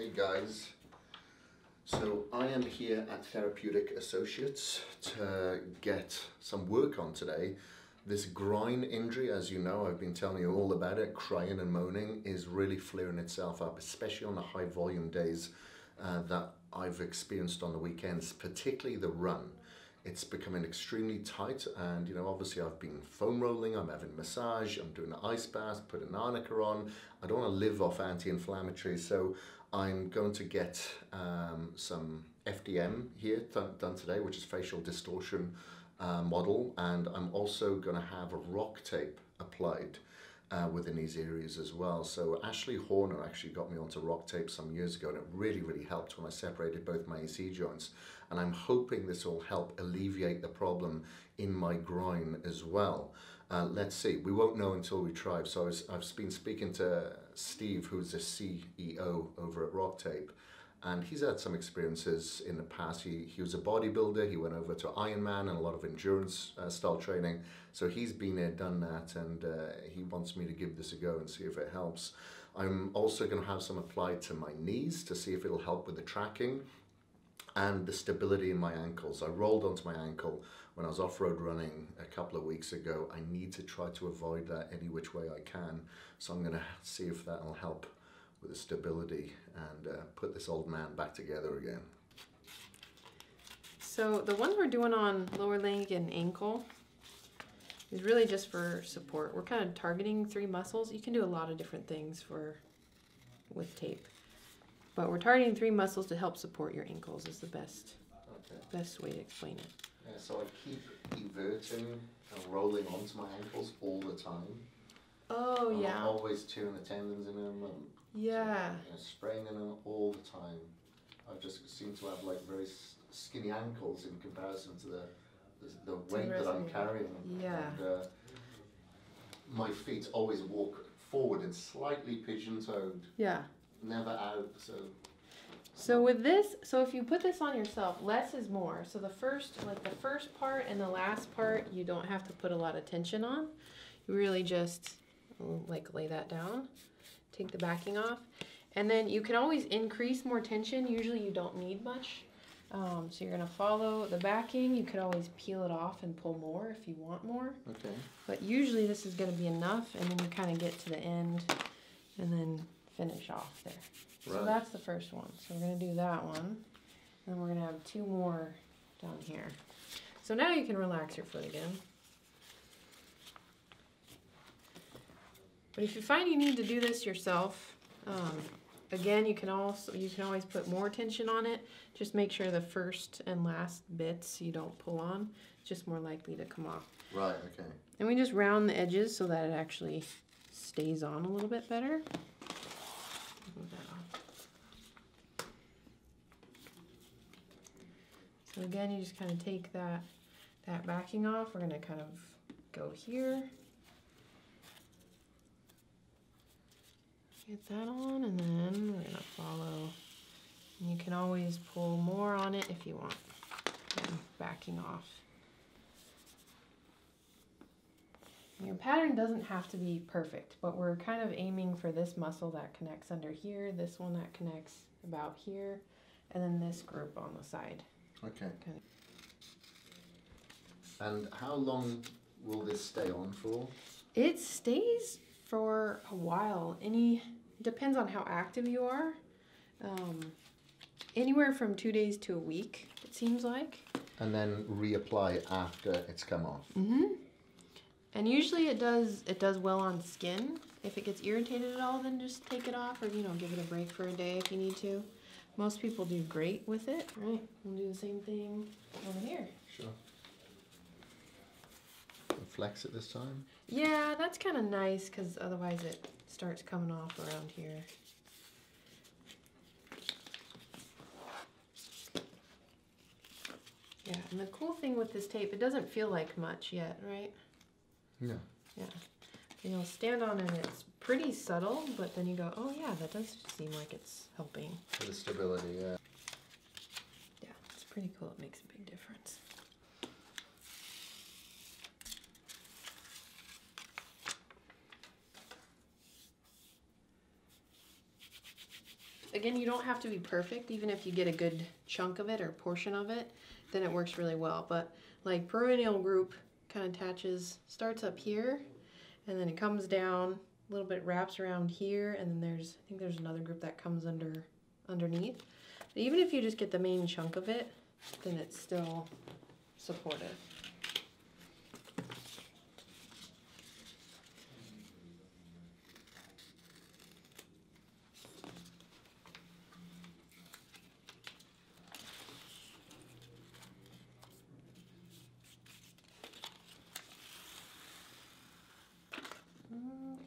Hey guys, so I am here at Therapeutic Associates to get some work on today. This groin injury, as you know, I've been telling you all about it, crying and moaning, is really flaring itself up, especially on the high volume days that I've experienced on the weekends, particularly the run. It's becoming extremely tight, and obviously I've been foam rolling, I'm having massage, I'm doing an ice bath, put an arnica on. I don't want to live off anti-inflammatory, so I'm going to get some FDM here done today, which is facial distortion model, and I'm also going to have a Rocktape applied within these areas as well. So Ashley Horner actually got me onto Rocktape some years ago, and it really helped when I separated both my AC joints, and I'm hoping this will help alleviate the problem in my groin as well. Let's see, we won't know until we try. So I've been speaking to Steve, who's the CEO over at Rocktape, and he's had some experiences in the past. He was a bodybuilder, he went over to Ironman and a lot of endurance style training. So he's been there, done that, and he wants me to give this a go and see if it helps. I'm also going to have some applied to my knees to see if it'll help with the tracking and the stability in my ankles. I rolled onto my ankle when I was off-road running a couple of weeks ago. I need to try to avoid that any which way I can. So I'm going to see if that will help with the stability and put this old man back together again. So the ones we're doing on lower leg and ankle is really just for support. We're kind of targeting 3 muscles. You can do a lot of different things with tape, but we're targeting 3 muscles to help support your ankles is the best way to explain it. Yeah, so I keep everting and rolling onto my ankles all the time. Oh, yeah. I'm always tearing the tendons in them. Yeah. Spraying in them all the time. I just seem to have like very skinny ankles in comparison to the weight that I'm carrying. Yeah. And, my feet always walk forward and slightly pigeon-toed. Yeah. Never out. So with this, so if you put this on yourself, less is more. So the first part and the last part, you don't have to put a lot of tension on. You really just lay that down, take the backing off, and then you can always increase more tension. Usually you don't need much. So you're gonna follow the backing. You could always peel it off and pull more if you want more. Okay. But usually this is gonna be enough, and then you kind of get to the end and then finish off there. Right. So that's the first one. So we're going to do that one. And we're going to have 2 more down here. So now you can relax your foot again. But if you find you need to do this yourself, again, you can always put more tension on it. Just make sure the first and last bits you don't pull on. It's just more likely to come off. Right, okay. And we just round the edges so that it actually stays on a little bit better. So again, you just kind of take that backing off. We're going to kind of go here. Get that on, and then we're going to follow. And you can always pull more on it if you want. And backing off. And your pattern doesn't have to be perfect, but we're kind of aiming for this muscle that connects under here, this one that connects about here, and then this group on the side. Okay. And how long will this stay on for? It stays for a while. Depends on how active you are. Anywhere from 2 days to a week, it seems like. And then reapply after it's come off. Mm-hmm. And usually it does well on skin. If it gets irritated at all, then just take it off, or give it a break for a day if you need to. Most people do great with it. All right, we'll do the same thing over here. Sure. Flex it this time? Yeah, that's kind of nice because otherwise it starts coming off around here. Yeah, and the cool thing with this tape, it doesn't feel like much yet, right? Yeah. Yeah. And you'll stand on it and it's pretty subtle, but then you go, oh yeah, that does seem like it's helping. For the stability, yeah. Yeah, it's pretty cool. It makes a big difference. again, you don't have to be perfect. Even if you get a good chunk of it or portion of it, then it works really well. But like perennial group kind of attaches, starts up here, and then it comes down a little bit, wraps around here, and then I think there's another group that comes underneath. But even if you just get the main chunk of it, then it's still supportive.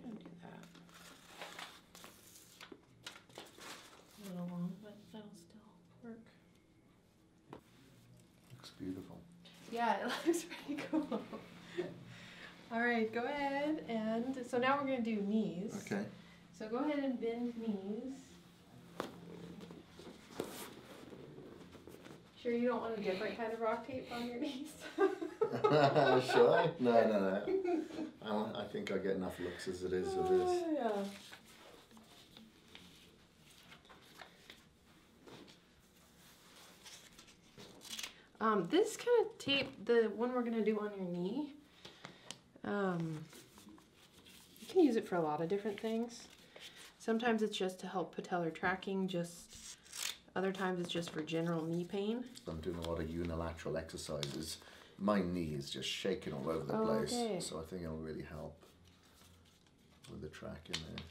Gonna do that. A little long, but that'll still work. Looks beautiful. Yeah, it looks pretty cool. All right, go ahead, and so now we're gonna do knees. Okay. So go ahead and bend knees. Sure you don't want a different kind of rock tape on your knees? Should I? No. I think I get enough looks as it is. Yeah. This kind of tape, the one we're going to do on your knee, you can use it for a lot of different things. Sometimes it's just to help patellar tracking, other times it's just for general knee pain. I'm doing a lot of unilateral exercises. My knee is just shaking all over the place, okay. So I think it'll really help with the tracking there.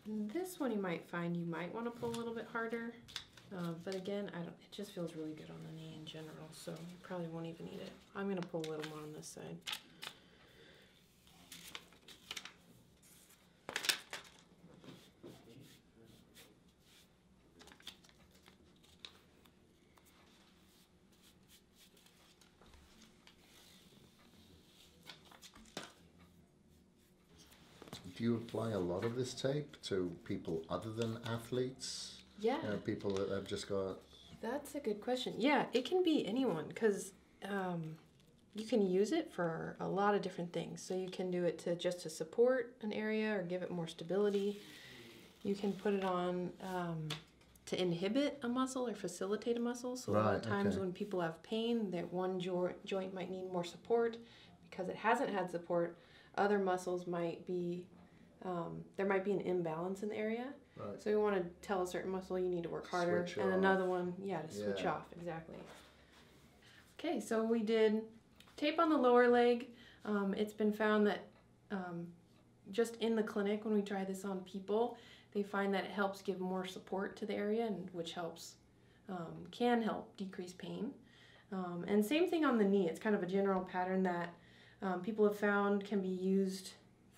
This one you might find you might want to pull a little bit harder, but again, it just feels really good on the knee in general, so you probably won't even need it. I'm going to pull a little more on this side. Do you apply a lot of this tape to people other than athletes? Yeah. People that have just got... That's a good question. Yeah, it can be anyone, because you can use it for a lot of different things. So you can do it to support an area or give it more stability. You can put it on to inhibit a muscle or facilitate a muscle. So a lot of times when people have pain, that one joint might need more support because it hasn't had support. Other muscles might be, there might be an imbalance in the area. Right. So you want to tell a certain muscle you need to work harder, Switch and off. another one, to switch off, exactly. Okay, so we did tape on the lower leg. It's been found that just in the clinic, when we try this on people, they find that it helps give more support to the area, and which can help decrease pain. And same thing on the knee. It's kind of a general pattern that people have found can be used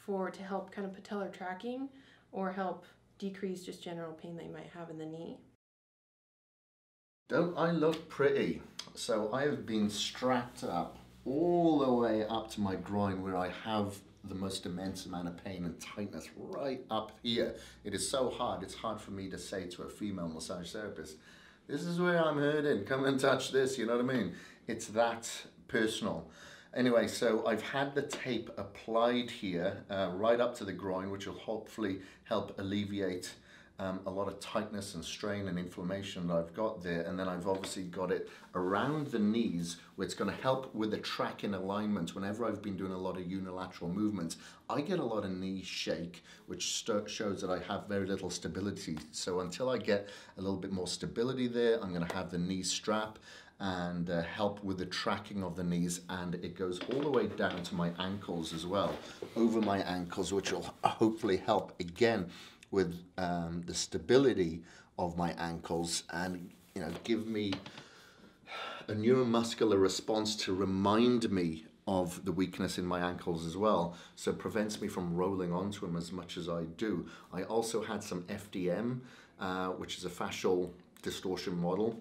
to help kind of patellar tracking or help decrease just general pain they might have in the knee. Don't I look pretty? So I have been strapped up all the way up to my groin, where I have the most immense amount of pain and tightness right up here. It is so hard, it's hard for me to say to a female massage therapist, this is where I'm hurting, come and touch this, you know what I mean? It's that personal. Anyway, so I've had the tape applied here right up to the groin, which will hopefully help alleviate a lot of tightness and strain and inflammation that I've got there. And then I've obviously got it around the knees, where it's going to help with the tracking alignment. Whenever I've been doing a lot of unilateral movements, I get a lot of knee shake, which shows that I have very little stability. So until I get a little bit more stability there, I'm going to have the knee strap and help with the tracking of the knees, and it goes all the way down to my ankles as well, over my ankles, which will hopefully help again with the stability of my ankles, and give me a neuromuscular response to remind me of the weakness in my ankles as well, so it prevents me from rolling onto them as much as I do. I also had some FDM, which is a fascial distortion model,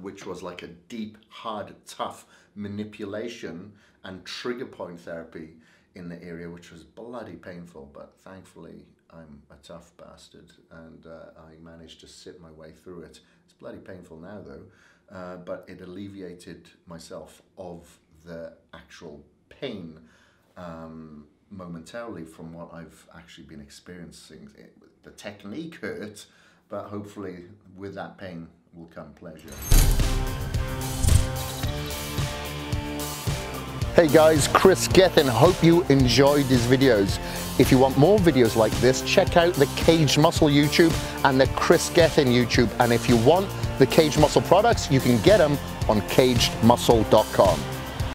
which was like a deep, hard, tough manipulation and trigger point therapy in the area, which was bloody painful, but thankfully I'm a tough bastard, and I managed to sit my way through it. It's bloody painful now though, but it alleviated myself of the actual pain momentarily from what I've actually been experiencing. The technique hurt, but hopefully with that pain will come pleasure. Hey guys, Kris Gethin. Hope you enjoyed these videos. If you want more videos like this, check out the Caged Muscle YouTube and the Kris Gethin YouTube. And if you want the Caged Muscle products, you can get them on cagedmuscle.com.